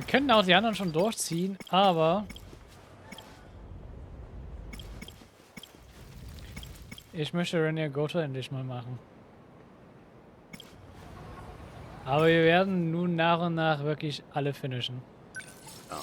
Wir können auch die anderen schon durchziehen, aber ich möchte Rainier Goto endlich mal machen. Aber wir werden nun nach und nach wirklich alle finishen. Oh.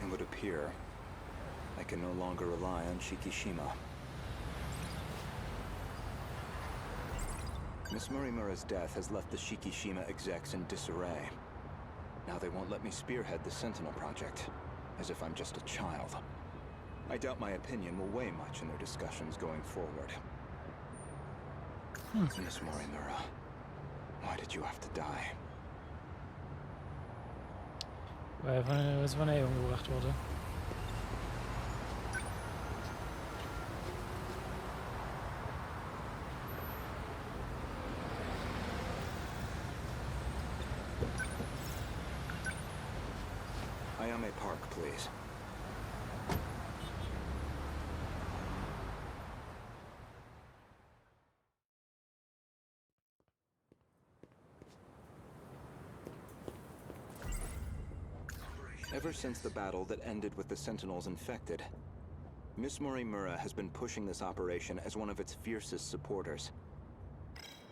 It would appear I can no longer rely on Shikishima. Miss Morimura's death has left the Shikishima execs in disarray. Now they won't let me spearhead the Sentinel project, as if I'm just a child. I doubt my opinion will weigh much in their discussions going forward. Miss Morimura, why did you have to die? Weil es von der umgebracht wurde. Ayame Park, please. Ever since the battle that ended with the Sentinels infected, Miss Morimura has been pushing this operation as one of its fiercest supporters.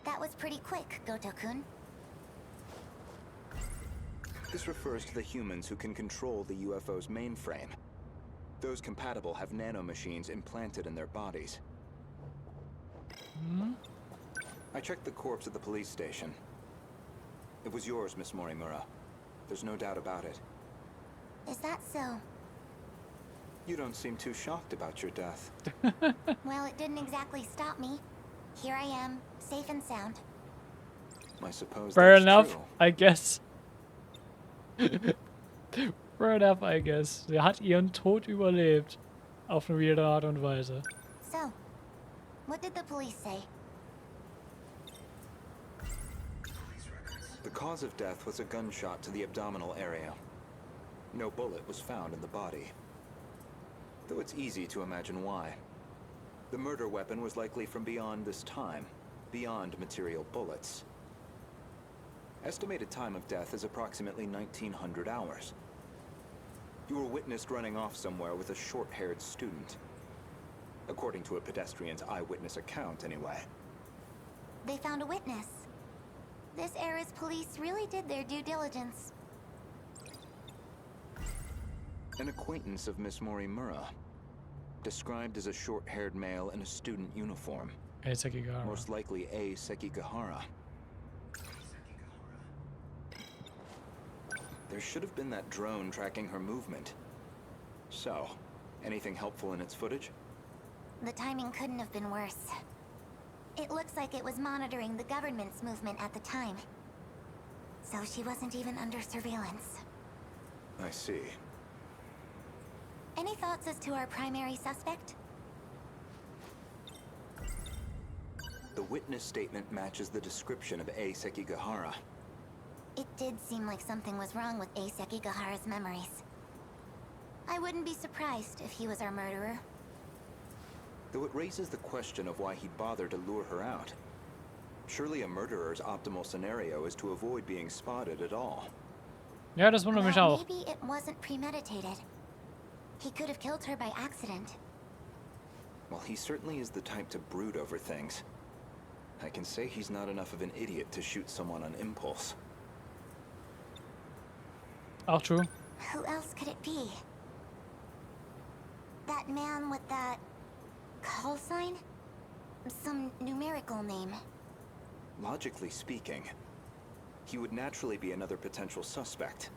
That was pretty quick, Goto-kun. This refers to the humans who can control the UFO's mainframe. Those compatible have nanomachines implanted in their bodies. I checked the corpse at the police station. It was yours, Miss Morimura. There's no doubt about it. Is that so? You don't seem too shocked about your death. Well, it didn't exactly stop me. Here I am, safe and sound. I suppose Fair that's enough, true. I guess. Fair enough, I guess. Sie hat ihren Tod überlebt. Auf eine weirde Art und Weise. So, what did the police say? The cause of death was a gunshot to the abdominal area. No bullet was found in the body. Though it's easy to imagine why. The murder weapon was likely from beyond this time, beyond material bullets. Estimated time of death is approximately 1900 hours. You were witnessed running off somewhere with a short-haired student. According to a pedestrian's eyewitness account, anyway. They found a witness. This era's police really did their due diligence. An acquaintance of Miss Morimura, described as a short-haired male in a student uniform. Hey, Sekigahara. Most likely a Sekigahara. There should have been that drone tracking her movement. So, anything helpful in its footage? The timing couldn't have been worse. It looks like it was monitoring the government's movement at the time. So she wasn't even under surveillance. I see. Any thoughts as to our primary suspect? The witness statement matches the description of A. Sekigahara. It did seem like something was wrong with A. Sekigahara's memories. I wouldn't be surprised if he was our murderer. Though it raises the question of why he'd bother to lure her out. Surely a murderer's optimal scenario is to avoid being spotted at all. Ja, das wundert mich Well, auch. maybe it wasn't premeditated. He could have killed her by accident. Well, he certainly is the type to brood over things. I can say he's not enough of an idiot to shoot someone on impulse. Auch true. Who else could it be? That man with that call sign? Some numerical name. Logically speaking, he would naturally be another potential suspect.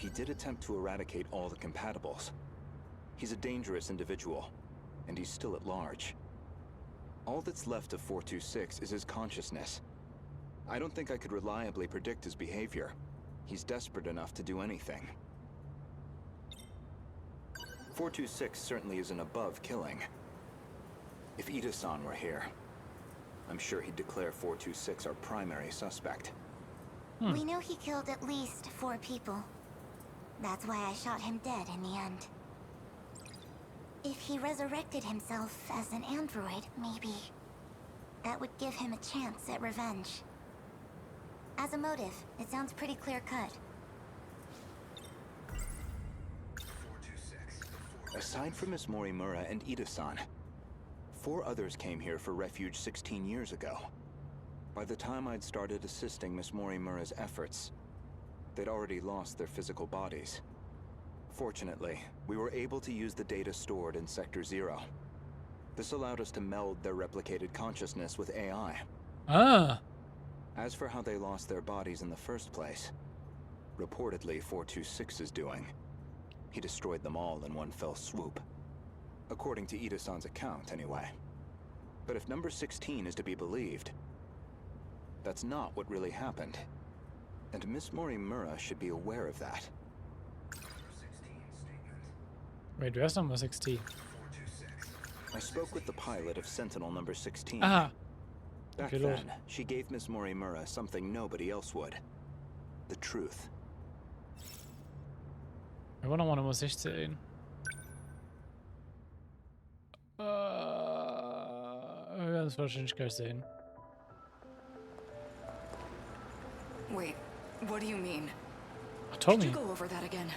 He did attempt to eradicate all the compatibles. He's a dangerous individual, and he's still at large. All that's left of 426 is his consciousness. I don't think I could reliably predict his behavior. He's desperate enough to do anything. 426 certainly isn't above killing. If Ida-san were here, I'm sure he'd declare 426 our primary suspect. We know he killed at least 4 people. That's why I shot him dead in the end. If he resurrected himself as an android, maybe that would give him a chance at revenge. As a motive, it sounds pretty clear-cut. Aside from Miss Morimura and Ida-san, 4 others came here for refuge 16 years ago. By the time I'd started assisting Miss Morimura's efforts, they'd already lost their physical bodies. Fortunately, we were able to use the data stored in Sector 0. This allowed us to meld their replicated consciousness with AI. Ah. As for how they lost their bodies in the first place, reportedly 426 is doing. He destroyed them all in one fell swoop. According to Ida-san's account, anyway. But if number 16 is to be believed, that's not what really happened. And Miss Morimura should be aware of that. Wait, where's number 16? I spoke with the pilot of Sentinel number 16. Aha. Back Okay, then, she gave Miss Morimura something nobody else would. The truth. Wir wollen nochmal Nummer 16. Wir werden es wahrscheinlich gleich sehen. Wait, what do you mean? Ach, Could you Tommy. go over that again?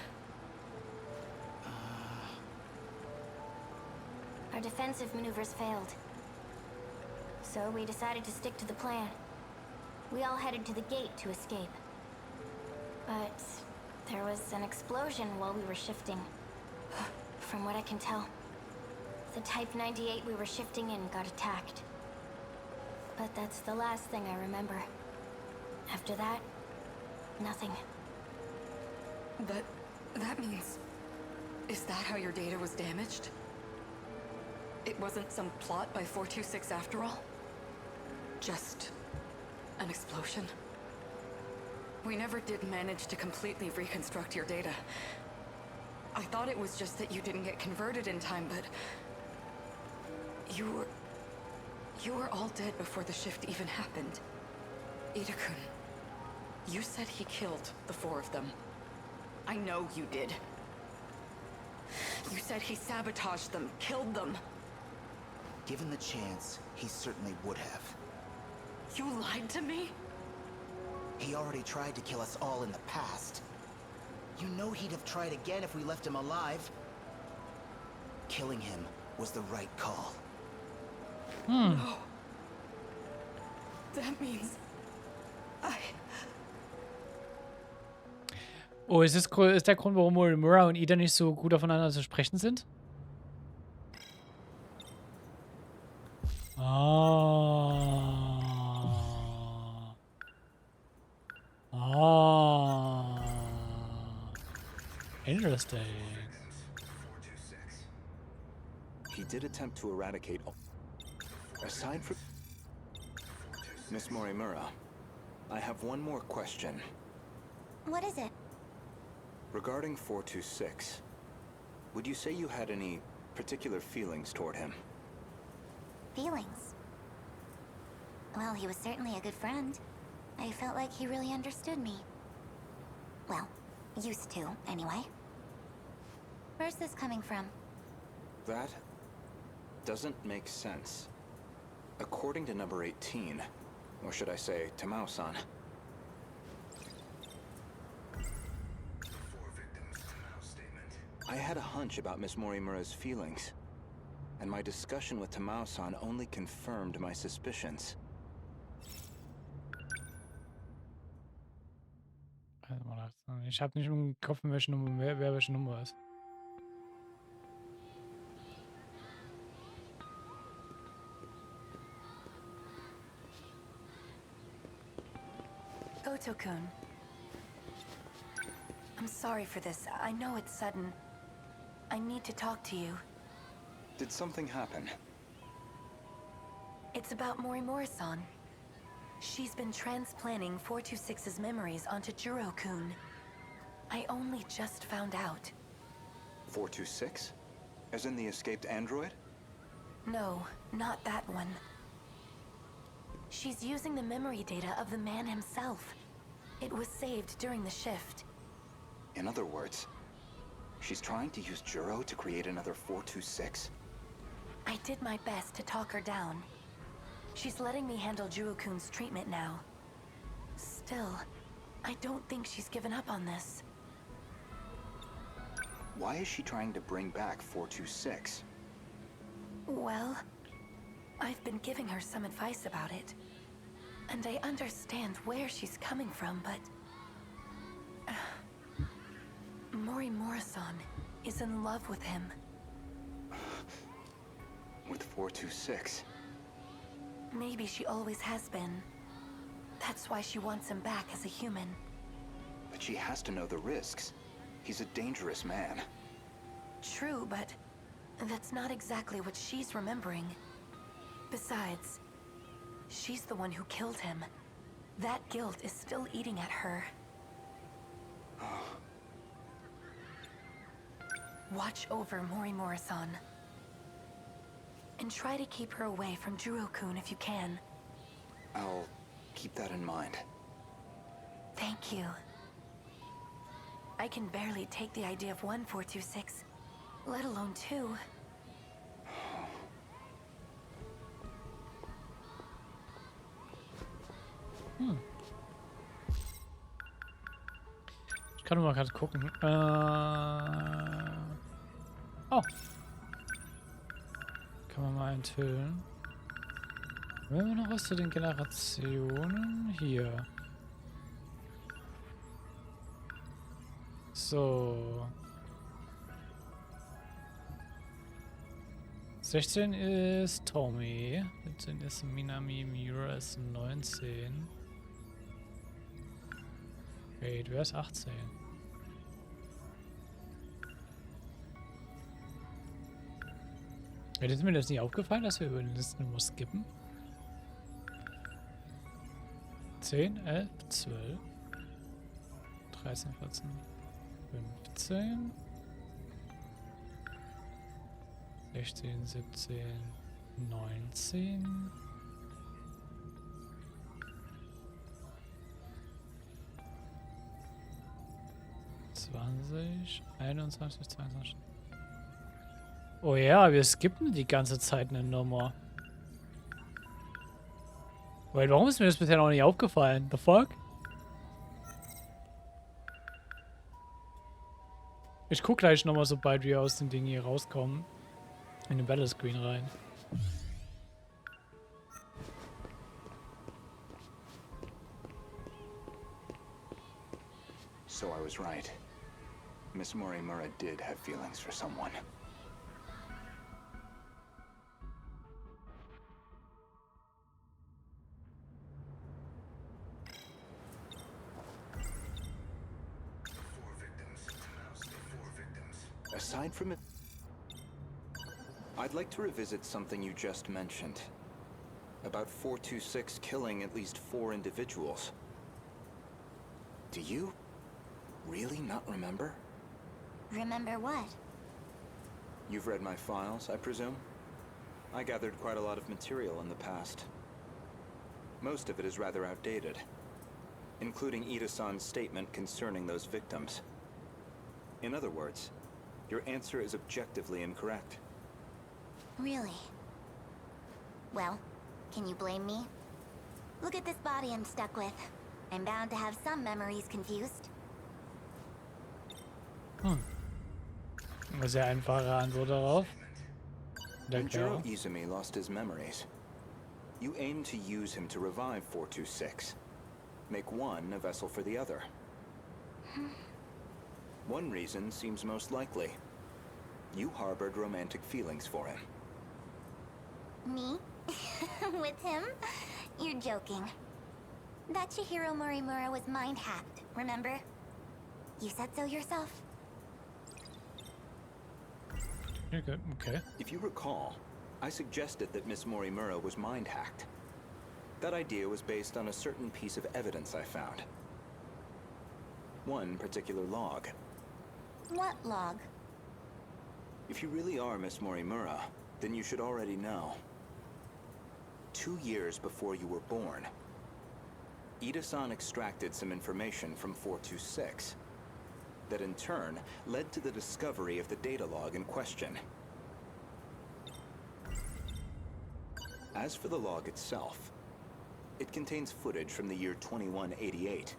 Our defensive maneuvers failed. So we decided to stick to the plan. We all headed to the gate to escape. But there was an explosion while we were shifting. From what I can tell, the Type 98 we were shifting in got attacked. But that's the last thing I remember. After that, nothing. But that means... Is that how your data was damaged? It wasn't some plot by 426 after all? Just an explosion? We never did manage to completely reconstruct your data. I thought it was just that you didn't get converted in time, but... You were all dead before the shift even happened. Ida-kun, you said he killed the 4 of them. I know you did. You said he sabotaged them, killed them. Given the chance, he certainly would have. You lied to me? He already tried to kill us all in the past. You know he'd have tried again if we left him alive. Killing him was the right call. No. That means... Oh, ist der Grund, warum Morimura und Ida nicht so gut aufeinander zu sprechen sind? Ah. Ah. Interesting. He did attempt to eradicate all. Aside from Miss Morimura, I have one more question. What is it? Regarding 426, would you say you had any particular feelings toward him? Feelings? Well, he was certainly a good friend. I felt like he really understood me. Well, used to, anyway. Where's this coming from? That doesn't make sense. According to number 18, or should I say, Tamao-san. I had a hunch about Miss Morimura's feelings, and my discussion with Tamao-san only confirmed my suspicions. Ich habe nicht im Kopf, welche Nummer, wer welche Nummer ist. Goto-kun. I'm sorry for this. I know it's sudden. I need to talk to you. Did something happen? It's about Morimura-san. She's been transplanting 426's memories onto Jiro-kun. I only just found out. 426? As in the escaped android? No, not that one. She's using the memory data of the man himself. It was saved during the shift. In other words, she's trying to use Juro to create another 426? I did my best to talk her down. She's letting me handle Juro-kun's treatment now. Still, I don't think she's given up on this. Why is she trying to bring back 426? Well, I've been giving her some advice about it. And I understand where she's coming from, but... Mori-san is in love with him. With 426? Maybe she always has been. That's why she wants him back as a human. But she has to know the risks. He's a dangerous man. True, but that's not exactly what she's remembering. Besides, she's the one who killed him. That guilt is still eating at her. Watch over Mori-san. And try to keep her away from Juro-kun if you can. I'll keep that in mind. Thank you. I can barely take the idea of 1426, let alone 2. Ich kann mal gerade gucken. Oh. Kann man mal enthüllen. Wenn wir noch was zu den Generationen hier. So. 16 ist Tommy. 17 ist Minami. Mira ist 19. Wait, wer ist 18? Ist mir das nicht aufgefallen, dass wir über die Listen nur skippen? 10, 11, 12, 13, 14, 15, 16, 17, 19. ...20, 21, 22... Oh ja, wir skippen die ganze Zeit eine Nummer. Wait, warum ist mir das bisher noch nicht aufgefallen? The fuck? Ich guck gleich nochmal, sobald wir aus dem Ding hier rauskommen, in den Battle Screen rein. So I was right. Miss Mori-mura did have feelings for someone. Aside from it, I'd like to revisit something you just mentioned. About 426 killing at least 4 individuals. Do you really not remember? Remember what? You've read my files, I presume? I gathered quite a lot of material in the past. Most of it is rather outdated, including Ida-san's statement concerning those victims. In other words, your answer is objectively incorrect. Really? Well, can you blame me? Look at this body I'm stuck with. I'm bound to have some memories confused. Sehr einfache Antwort darauf. When Juro Izumi lost his memories, you aimed to use him to revive 426. Make one a vessel for the other. One reason seems most likely. You harbored romantic feelings for him. Me? With him? You're joking. That Chihiro Mori-mura was mind-hacked, remember? You said so yourself. Okay. If you recall, I suggested that Miss Mori-mura was mind-hacked. That idea was based on a certain piece of evidence I found. One particular log. What log? If you really are Miss Mori-mura, then you should already know. 2 years before you were born, Ida-san extracted some information from 426 that in turn led to the discovery of the data log in question. As for the log itself, it contains footage from the year 2188.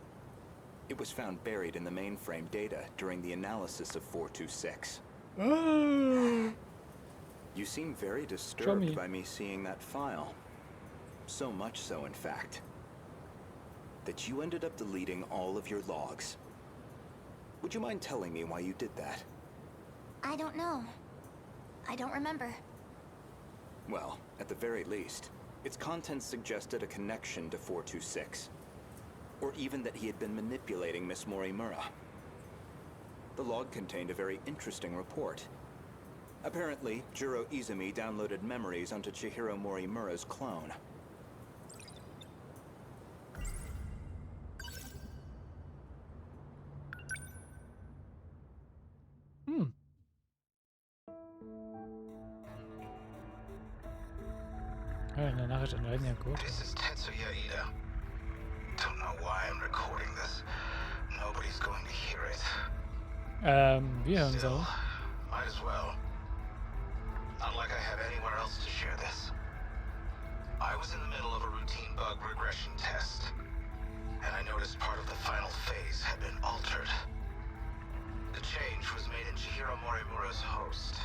It was found buried in the mainframe data during the analysis of 426. You seem very disturbed by me seeing that file. So much so, in fact, that you ended up deleting all of your logs. Would you mind telling me why you did that? I don't know. I don't remember. Well, at the very least, its contents suggested a connection to 426. Or even that he had been manipulating Miss Morimura. The log contained a very interesting report. Apparently, Jiro Izumi downloaded memories onto Chihiro Morimura's clone. Ja, eine Nachricht anmelden, ja gut. This is Tetsuya Ida. Don't know why I'm recording this. Nobody's going to hear it. Wir hören es Still, auch. might as well. Not like I have anywhere else to share this. I was in the middle of a routine bug regression test, and I noticed part of the final phase had been altered. The change was made in Chihiro Morimura's host.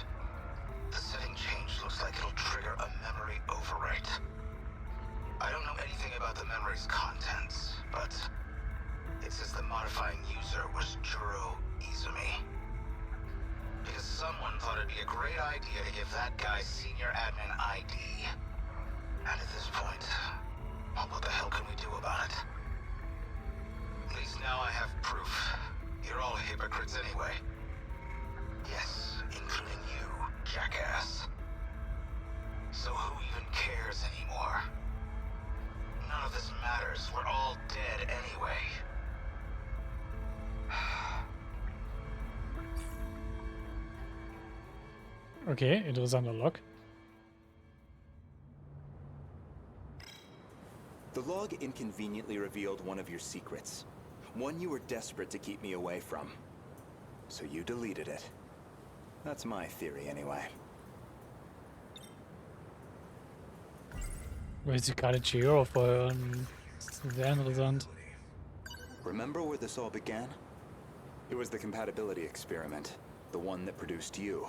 The setting change looks like it'll trigger a memory overwrite. I don't know anything about the memory's contents, but it says the modifying user was Jiro Izumi. Because someone thought it'd be a great idea to give that guy senior admin ID. And at this point, well, what the hell can we do about it? At least now I have proof. You're all hypocrites anyway. Yes, including you, jackass. So who even cares anymore? None of this matters. We're all dead anyway. Okay, interessanter Log. The log inconveniently revealed one of your secrets. One you were desperate to keep me away from. So you deleted it. That's my theory, anyway. Weil sie gerade Chihiro feuern. Das ist sehr interessant. Remember where this all began? It was the compatibility experiment, the one that produced you.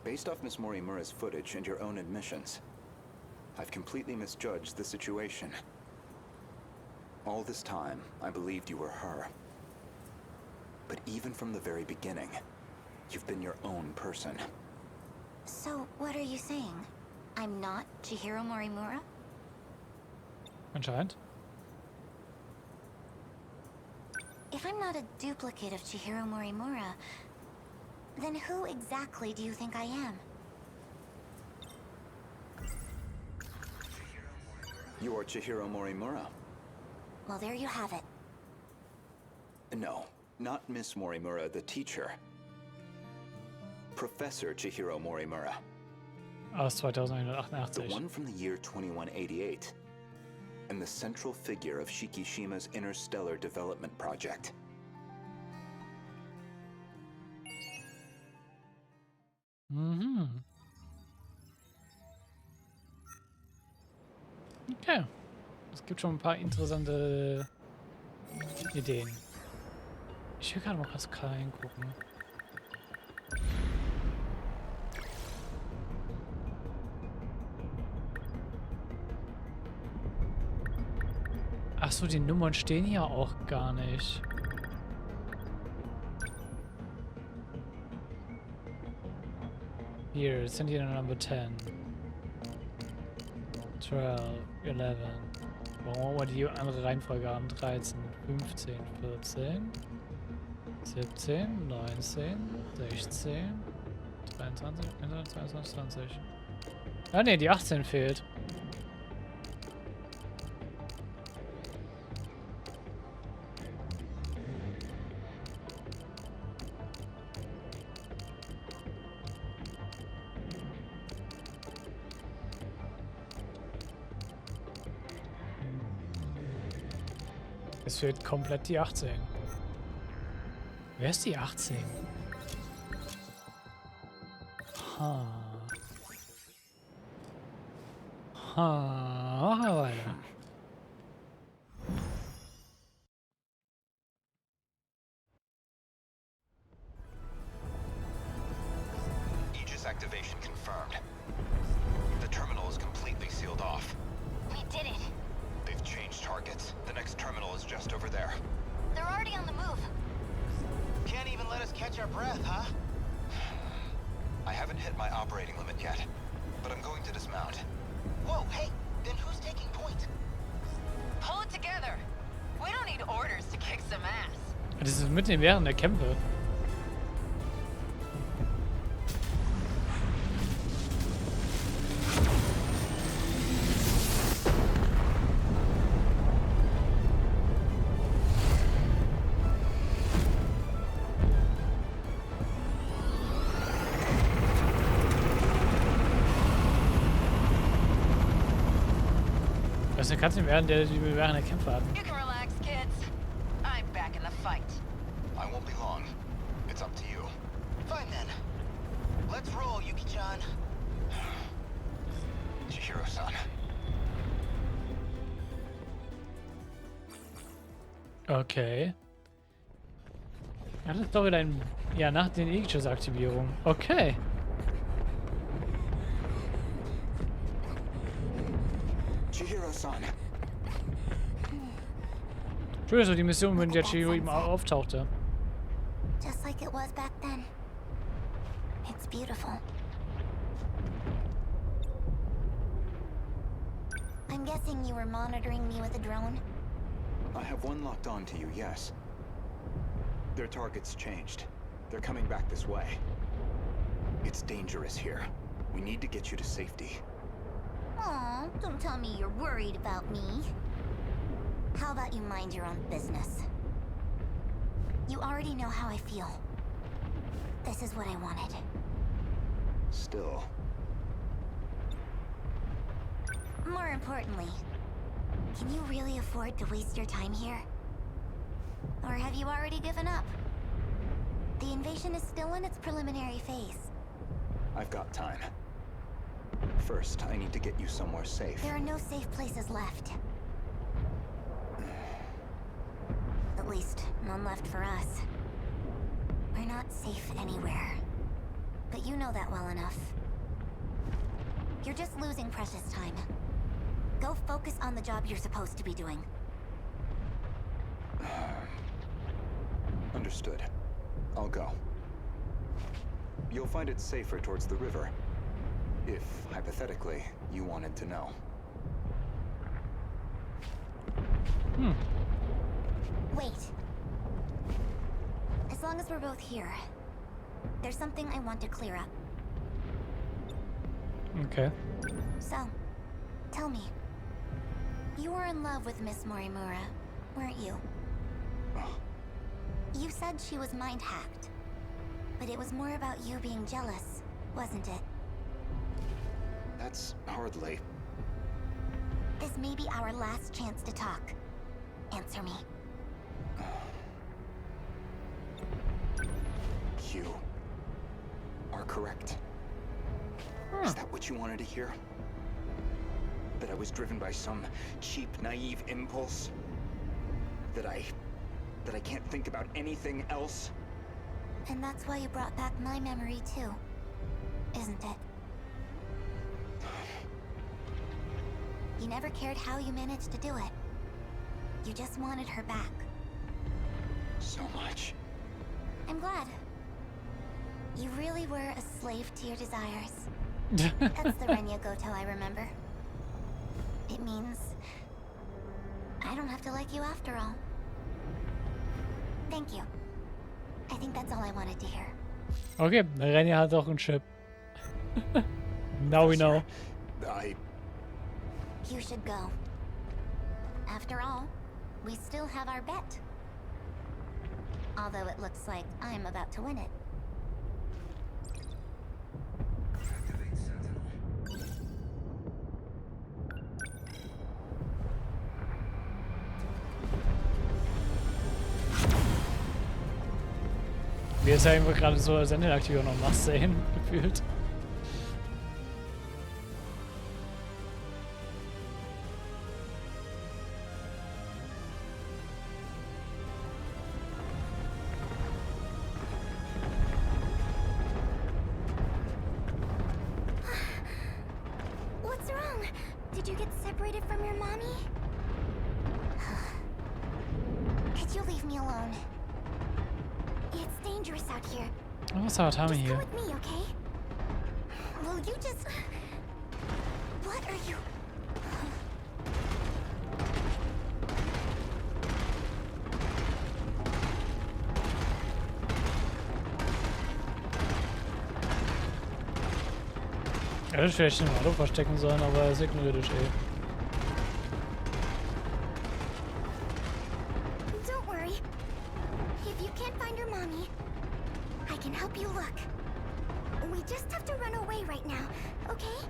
Based off Miss Morimura's footage and your own admissions, I've completely misjudged the situation. All this time, I believed you were her. But even from the very beginning, you've been your own person. So, what are you saying? I'm not Chihiro Morimura? Anscheinend. If I'm not a duplicate of Chihiro Morimura, then who exactly do you think I am? You're Chihiro Morimura. Well, there you have it. No, not Miss Morimura, the teacher. Professor Chihiro Morimura. Aus The 2188. one from the year 2188. And the central figure of Shikishima's interstellar development project. Mhm. Okay. Es gibt schon ein paar interessante Ideen. Ich will gerade mal kurz reingucken. Achso, die Nummern stehen hier auch gar nicht. Hier sind hier Number 10. 12, 11. Warum wir die andere Reihenfolge haben? 13, 15, 14, 17, 19, 16, 23, 22, 20. Ah ne, die 18 fehlt. Es fehlt komplett die 18. Wer ist die 18? Ha. Ha. Machen wir weiter. Aegis activation confirmed. The terminal is completely sealed off. We did it. They've changed targets. The next terminal is just over there. They're already on the move. Can't even let us catch our breath, huh? I haven't hit my operating limit yet, but I'm going to dismount. Whoa, hey, then who's taking point? Pull it together. We don't need orders to kick some ass. Das ist mitten während der Kämpfe. Das kannst du während der Kämpfe hatten. You can relax, kids. I'm back in the fight. I won't be long. It's up to you. Fine then. Let's roll, Yuki-chan. Chihiro-san. Okay. Ja, das ist doch wieder ein... Ja, nach den Aegis-Aktivierungen. Okay. Chihiro-san. Schön, so die Mission, wenn der Chihiro eben auftauchte. Just like it was back then. It's beautiful. I'm guessing you were monitoring me with a drone? I have one locked on to you, yes. Their target's changed. They're coming back this way. It's dangerous here. We need to get you to safety. Aw, don't tell me you're worried about me. How about you mind your own business? You already know how I feel. This is what I wanted. Still. More importantly, can you really afford to waste your time here? Or have you already given up? The invasion is still in its preliminary phase. I've got time. First, I need to get you somewhere safe. There are no safe places left. At least, none left for us. We're not safe anywhere. But you know that well enough. You're just losing precious time. Go focus on the job you're supposed to be doing. Understood. I'll go. You'll find it safer towards the river. If, hypothetically, you wanted to know. Wait. As long as we're both here, there's something I want to clear up. Okay. So, tell me. You were in love with Miss Morimura, weren't you? You said she was mind-hacked. But it was more about you being jealous, wasn't it? That's hardly... This may be our last chance to talk. Answer me. You are correct. Is that what you wanted to hear? That I was driven by some cheap, naive impulse? That I can't think about anything else? And that's why you brought back my memory too, isn't it? You never cared how you managed to do it. You just wanted her back. So much. I'm glad. You really were a slave to your desires. That's the Renya Goto I remember. It means I don't have to like you after all. Thank you. I think that's all I wanted to hear. Okay, Renya hat auch ein Chip. Now we know. You should go. After all, we still have our bet. Although it looks like I'm about to win it. Wir ist ja einfach gerade so Sendeaktivierung noch nachsehen, gefühlt. What's wrong? Did you get separated from your mommy? Could you leave me alone? It's dangerous out here. Oh, was hat Tami Just hier? come with me, okay? Will you just... What are you... Er hätte vielleicht im Auto verstecken sollen, aber er ist ignoriert dich eh. Don't worry. If you can't find your mommy, I can help you look. We just have to run away right now, okay?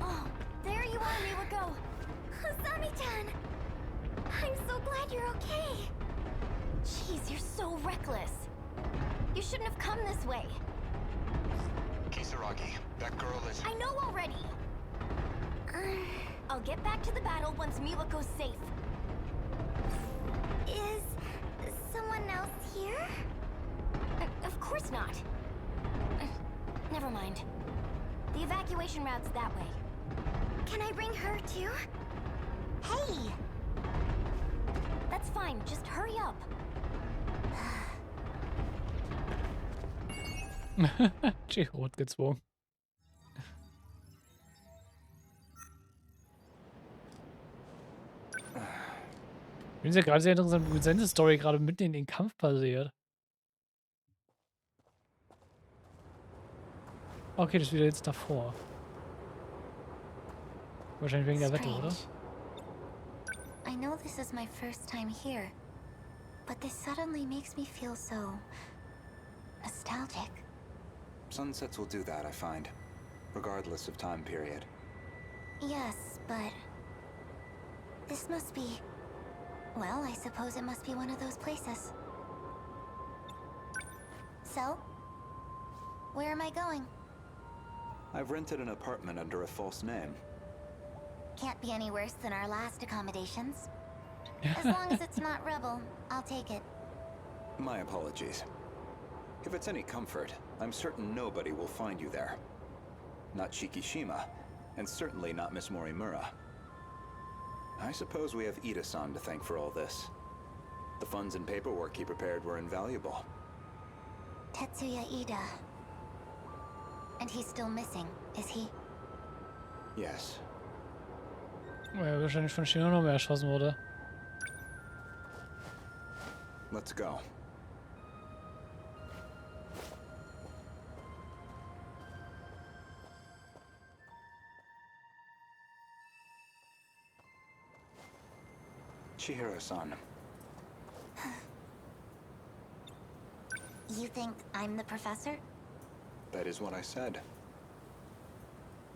Oh, there you are, Miwako. Asami-chan! I'm so glad you're okay. Jeez, you're so reckless. You shouldn't have come this way. Kisaragi, that girl is... I know already. I'll get back to the battle once Miwako's safe. Is someone else here? Of course not. Never mind. The evacuation route's that way. Can I bring her too? Hey! That's fine, just hurry up. Chihiro hat gezwungen. Ich finde es ja gerade sehr interessant, wie seine Story gerade mitten in den Kampf passiert. Okay, das ist wieder jetzt davor. Wahrscheinlich wegen der Wette, oder? I know this is my first time here, but this suddenly makes me feel so nostalgic. Sunsets will do that, I find, regardless of time period. Yes, but this must be... Well, I suppose it must be one of those places. So, where am I going? I've rented an apartment under a false name. Can't be any worse than our last accommodations. As long as it's not Rebel, I'll take it. My apologies. If it's any comfort, I'm certain nobody will find you there. Not Shikishima, and certainly not Miss Morimura. I suppose we have Ida-san to thank for all this. The funds and paperwork he prepared were invaluable. Tetsuya Ida. And he's still missing, is he? Yes. Weil er wahrscheinlich von Chihiro mehr erschossen wurde. Let's go. Chihiro-san. You think I'm the professor? That is what I said.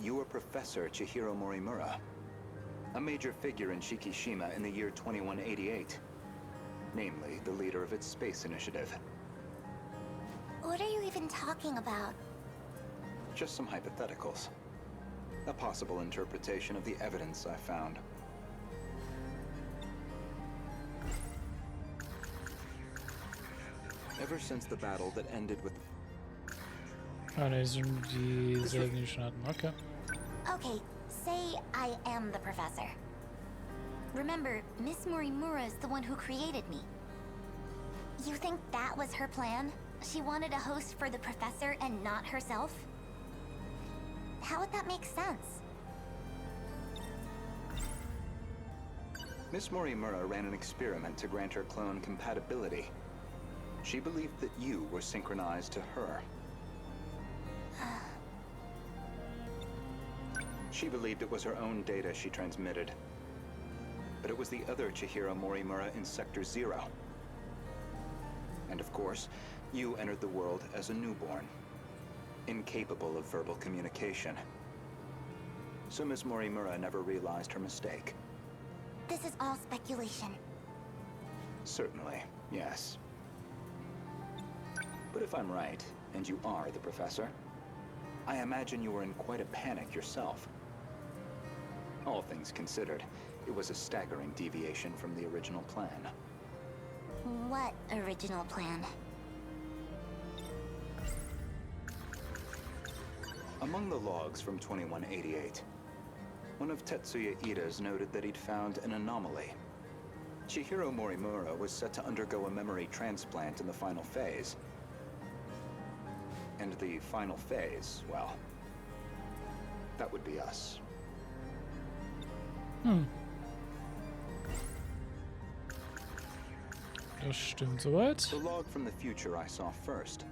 You are Professor Chihiro Morimura, a major figure in Shikishima in the year 2188. Namely, the leader of its space initiative. What are you even talking about? Just some hypotheticals. A possible interpretation of the evidence I found. Ever since the battle that ended with... Ah, ne, die Sägen, die schon hatten. Okay. Okay, say I am the professor. Remember, Miss Morimura is the one who created me. You think that was her plan? She wanted a host for the professor and not herself? How would that make sense? Miss Morimura ran an experiment to grant her clone compatibility. She believed that you were synchronized to her. She believed it was her own data she transmitted. But it was the other Chihiro Morimura in Sector 0. And of course, you entered the world as a newborn, incapable of verbal communication. So Miss Morimura never realized her mistake. This is all speculation. Certainly, yes. But if I'm right, and you are the professor, I imagine you were in quite a panic yourself. All things considered, it was a staggering deviation from the original plan. What original plan? Among the logs from 2188, one of Tetsuya Ida's noted that he'd found an anomaly. Chihiro Morimura was set to undergo a memory transplant in the final phase. And the final phase, well, that would be us. Das stimmt soweit. The log from the future I saw first.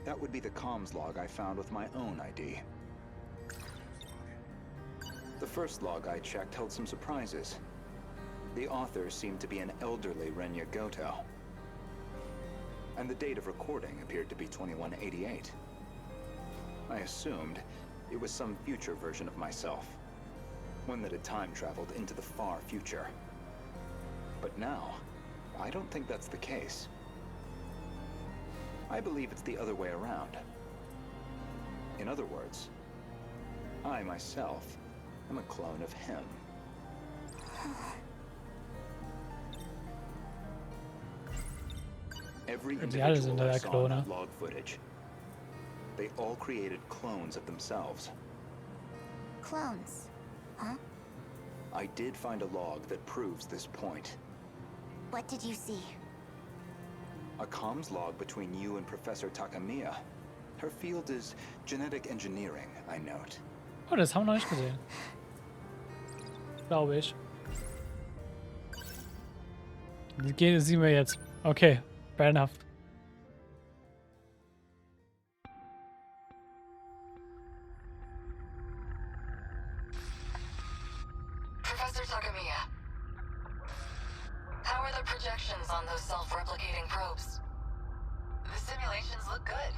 That would be the comms log I found with my own ID. The first log I checked held some surprises. The author seemed to be an elderly Renya Goto. And the date of recording appeared to be 2188. I assumed it was some future version of myself. One that had time traveled into the far future. But now, I don't think that's the case. I believe it's the other way around. In other words, I myself am a clone of him. Every individual I saw in that log footage, they all created clones of themselves. Clones, huh? I did find a log that proves this point. What did you see? A comms log between you and Professor Takamiya. Her field is genetic engineering, I note. Oh, das haben wir noch nicht gesehen. Glaube ich. Das sehen wir jetzt. Okay, fair enough. Professor Takamiya, how are the projections on those self-replicating probes? The simulations look good.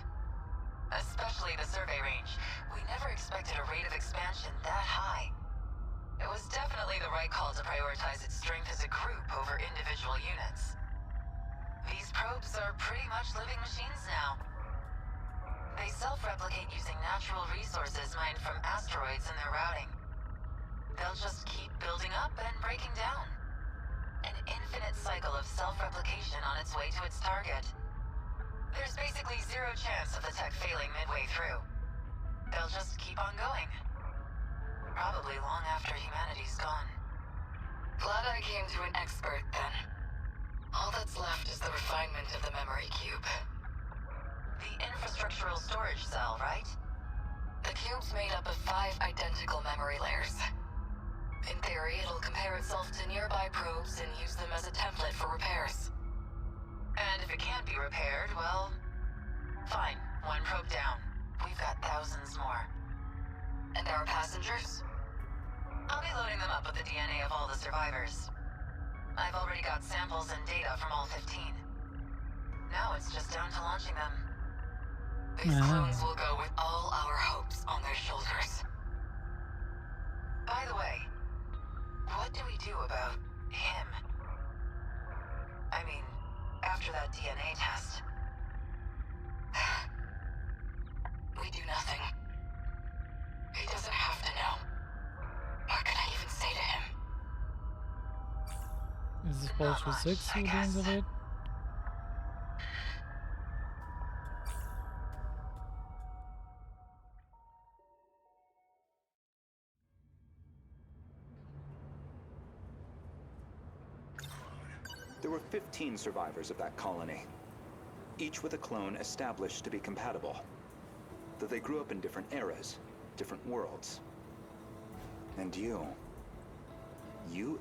Especially the survey range. We never expected a rate of expansion that high. It was definitely the right call to prioritize its strength as a group over individual units. These probes are pretty much living machines now. They self-replicate using natural resources mined from asteroids in their routing. They'll just keep building up and breaking down. An infinite cycle of self-replication on its way to its target. There's basically zero chance of the tech failing midway through. They'll just keep on going. Probably long after humanity's gone. Glad I came to an expert then. All that's left is the refinement of the memory cube. The infrastructural storage cell, right? The cube's made up of 5 identical memory layers. In theory, it'll compare itself to nearby probes and use them as a template for repairs. And if it can't be repaired, well, fine. One probe down. We've got thousands more. And our passengers? I'll be loading them up with the DNA of all the survivors. I've already got samples and data from all 15. Now it's just down to launching them. These clones will go with all our hopes on their shoulders. By the way, what do we do about him? I mean, after that DNA test. We do nothing. He doesn't have to know. What can I even say to him? Ist es Bausch für 6 zu dem Gerät? There were 15 survivors of that colony, each with a clone established to be compatible. Though they grew up in different eras, different worlds. And you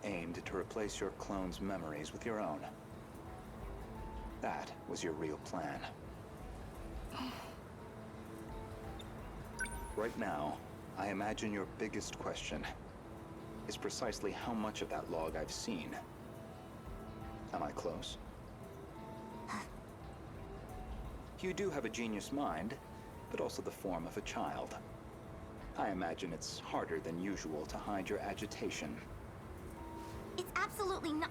aimed to replace your clone's memories with your own. That was your real plan. Right now, I imagine your biggest question is precisely how much of that log I've seen. Am I close? You do have a genius mind, but also the form of a child. I imagine it's harder than usual to hide your agitation. It's absolutely not.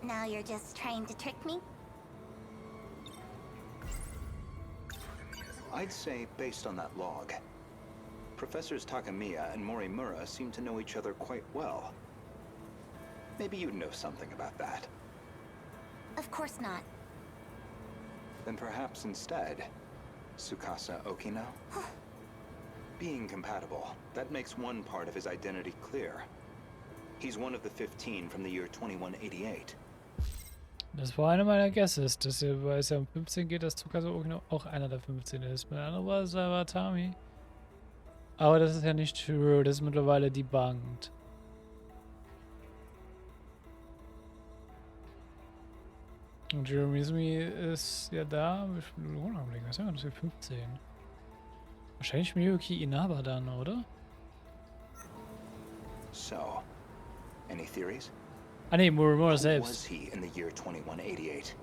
Now you're just trying to trick me? I'd say, based on that log, Professors Takamiya and Morimura seem to know each other quite well. Maybe you know something about that. Of course not. Then perhaps instead, Tsukasa Okino? Being compatible, that makes one part of his identity clear. He's one of the 15 from the year 2188. Das war einer meiner Guesses, dass er, weil es ja um 15 geht, dass Tsukasa Okino auch einer der 15 ist. Mein anderer war Sabatami. Aber das ist ja nicht true, das ist mittlerweile debunked. Und Jeremizmi ist ja da. Was haben wir 15? Wahrscheinlich Miyuki Inaba dann, oder? So, any theories? Ah ne, Morimura Who was selbst. he in the year 2188?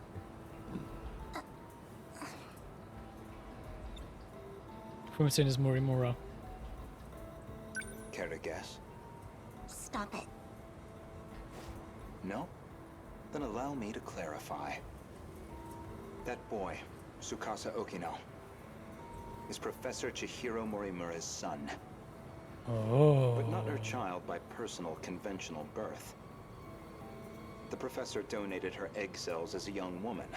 '15 ist Morimura. Care to guess? Stop it. No? Then allow me to clarify. That boy, Tsukasa Okino, is Professor Chihiro Morimura's son. Oh. But not her child by personal, conventional birth. The professor donated her egg cells as a young woman,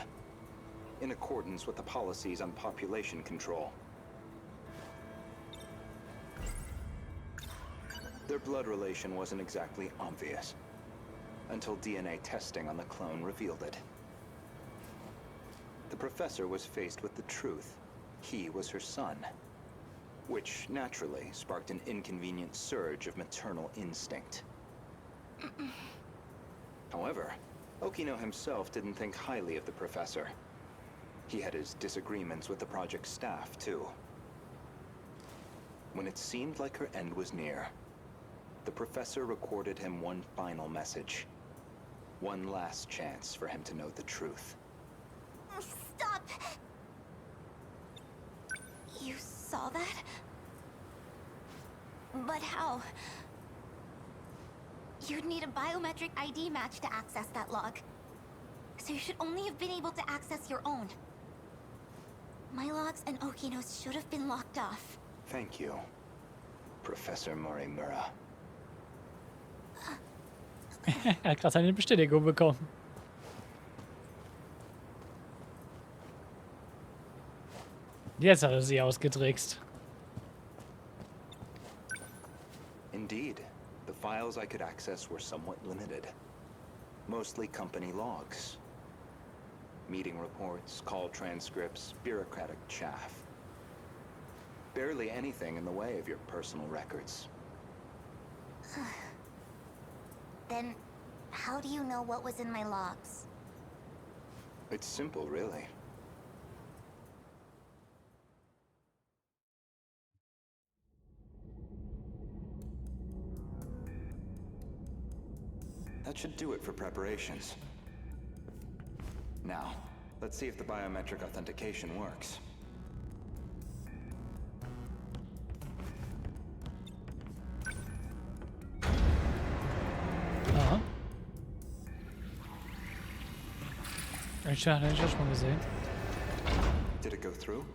in accordance with the policies on population control. Their blood relation wasn't exactly obvious, until DNA testing on the clone revealed it. The professor was faced with the truth. He was her son, which naturally sparked an inconvenient surge of maternal instinct. However, Okino himself didn't think highly of the professor. He had his disagreements with the project staff, too. When it seemed like her end was near, the professor recorded him one final message. One last chance for him to know the truth. Stop! You saw that? But how? You'd need a biometric ID match to access that log. So you should only have been able to access your own. My logs and Okino's should have been locked off. Thank you, Professor Morimura. Er hat gerade seine Bestätigung bekommen. Jetzt hat er sie ausgetrickst. Indeed, the files I could access were somewhat limited. Mostly company logs. Meeting reports, call transcripts, bureaucratic chaff. Barely anything in the way of your personal records. Then, how do you know what was in my logs? It's simple, really. That should do it for preparations. Now, let's see if the biometric authentication works. Aha. Ich hatte den schon mal gesehen. Did it go through?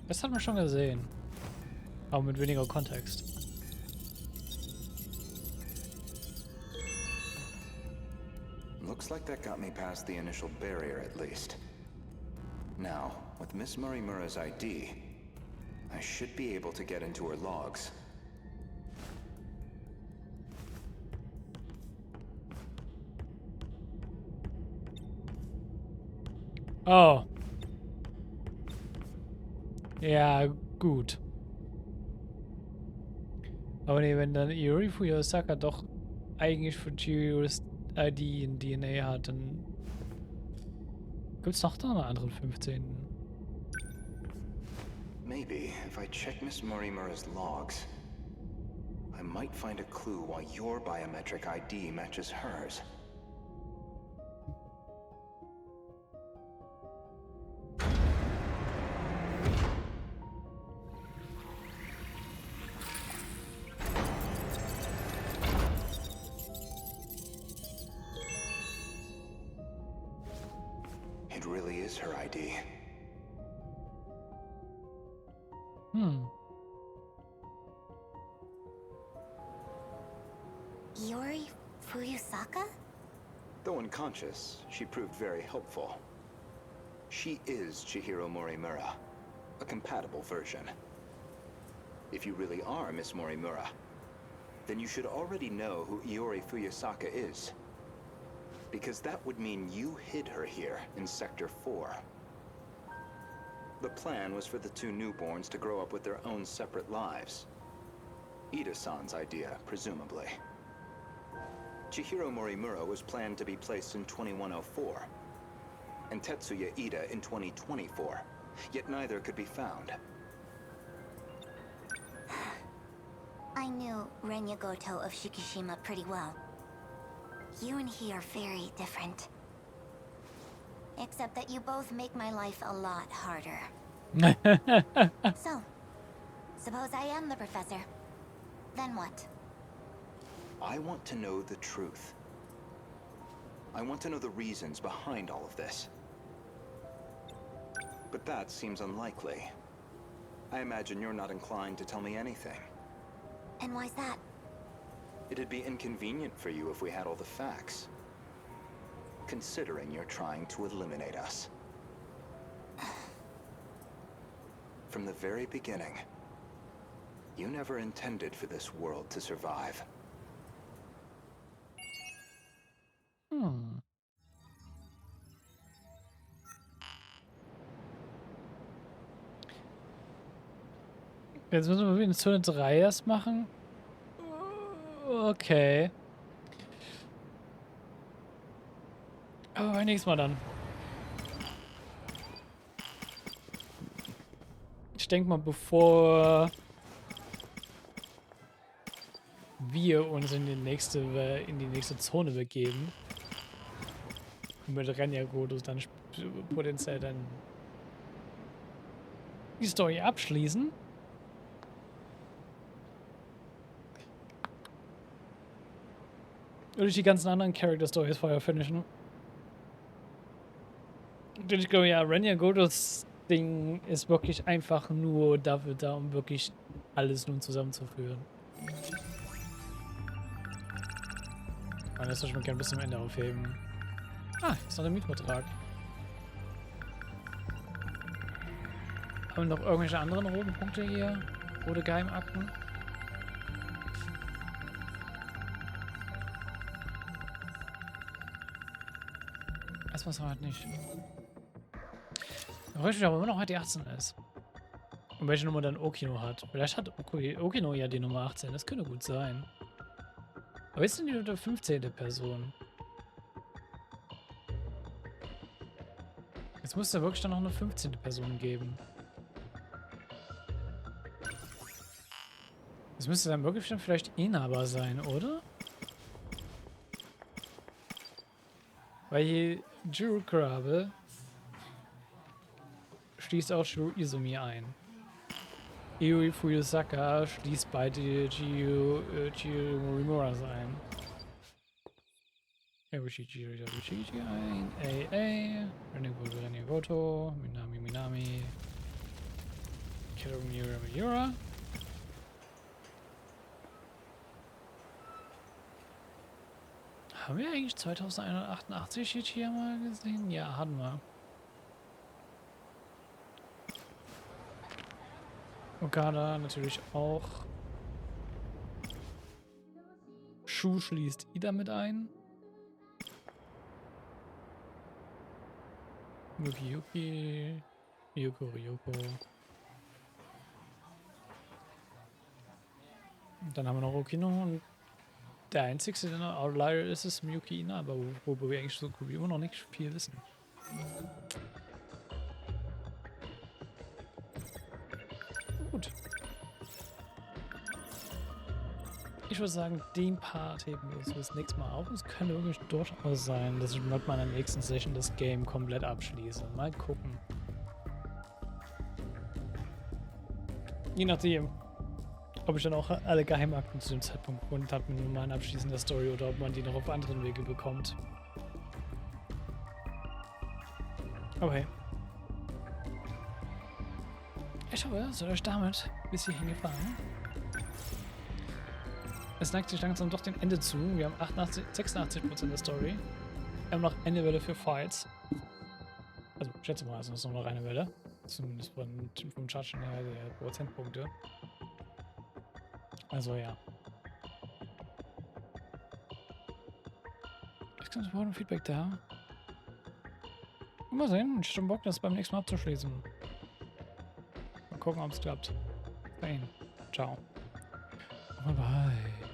Das hat man schon gesehen. Aber mit weniger Kontext. Looks like that got me past the initial barrier, at least. Now, with Miss Morimura's ID, I should be able to get into her logs. Oh. Ja, gut. Aber nee, wenn dann Iori Fuyosaka doch eigentlich für Chihiros ID in DNA hat, dann gibt's noch da einen anderen 15. Maybe, if I check Miss Morimura's logs, I might find a clue why your biometric ID matches hers. is her ID. Iori Fuyusaka? Though unconscious, she proved very helpful. She is Chihiro Morimura, a compatible version. If you really are Miss Morimura, then you should already know who Iori Fuyusaka is. Because that would mean you hid her here in Sector 4. The plan was for the two newborns to grow up with their own separate lives. Ida-san's idea, presumably. Chihiro Morimura was planned to be placed in 2104, and Tetsuya Ida in 2024, yet neither could be found. I knew Renya Goto of Shikishima pretty well. You and he are very different. Except that you both make my life a lot harder. So, suppose I am the professor. Then what? I want to know the truth. I want to know the reasons behind all of this. But that seems unlikely. I imagine you're not inclined to tell me anything. And why's that? It'd be inconvenient for you if we had all the facts. Considering you're trying to eliminate us. From the very beginning, you never intended for this world to survive. Jetzt müssen wir in Zone 3 erst machen. Okay. Aber beim nächsten Mal dann. Ich denke mal, bevor wir uns in die nächste Zone begeben und mit Renya-Gotos dann potenziell dann die Story abschließen. Würde ich die ganzen anderen Character-Stories vorher finishen. Denn ich glaube, ja, Renya-Gotos Ding ist wirklich einfach nur dafür da, um wirklich alles nun zusammenzuführen. Aber das würde ich mir gerne bis zum Ende aufheben. Ah, ist noch der Mietvertrag. Haben wir noch irgendwelche anderen roten Punkte hier? Rote Geheimakten? Das was halt nicht. Ich weiß nicht, aber immer noch halt die 18 ist. Und welche Nummer dann Okino hat. Vielleicht hat Okino ja die Nummer 18. Das könnte gut sein. Aber ist denn die 15. Person? Jetzt muss es ja wirklich dann noch eine 15. Person geben. Das müsste dann wirklich dann vielleicht Inhaber sein, oder? Weil hier Jiro schließt auch Shiro Izumi ein. Iori Fuyusaka schließt beide Chihiro Morimura ein. Yabushi Chihiro Yabushi ein. AA. Renya Goto. Minami. Kiro Miura. Haben wir eigentlich 2188 jetzt hier mal gesehen? Ja, hatten wir. Okada natürlich auch. Shu schließt Ida mit ein. Yuki. Ryoko. Und dann haben wir noch Okino und der einzige, der noch Outlier ist, ist Miyuki Ina, aber worüber wir eigentlich so immer noch nicht viel wissen. Gut. Ich würde sagen, den Part heben wir uns das nächste Mal auf. Es könnte wirklich durchaus sein, dass ich mit meiner nächsten Session das Game komplett abschließe. Mal gucken. Je nachdem, ob ich dann auch alle Geheimakten zu dem Zeitpunkt gefunden habe mit meinem Abschließen der Story oder ob man die noch auf anderen Wege bekommt. Aber hey. Ich hoffe, es hat euch damit bis hierhin gefallen. Es neigt sich langsam doch dem Ende zu. Wir haben 86% der Story. Wir haben noch eine Welle für Fights. Also, ich schätze mal, es ist noch eine Welle. Zumindest vom Chargen her der Prozentpunkte. Also, ja. Ich kann sofort ein Feedback da. Mal sehen. Ich habe schon Bock, das beim nächsten Mal abzuschließen. Mal gucken, ob es klappt. Bis dahin. Ciao. Bye bye.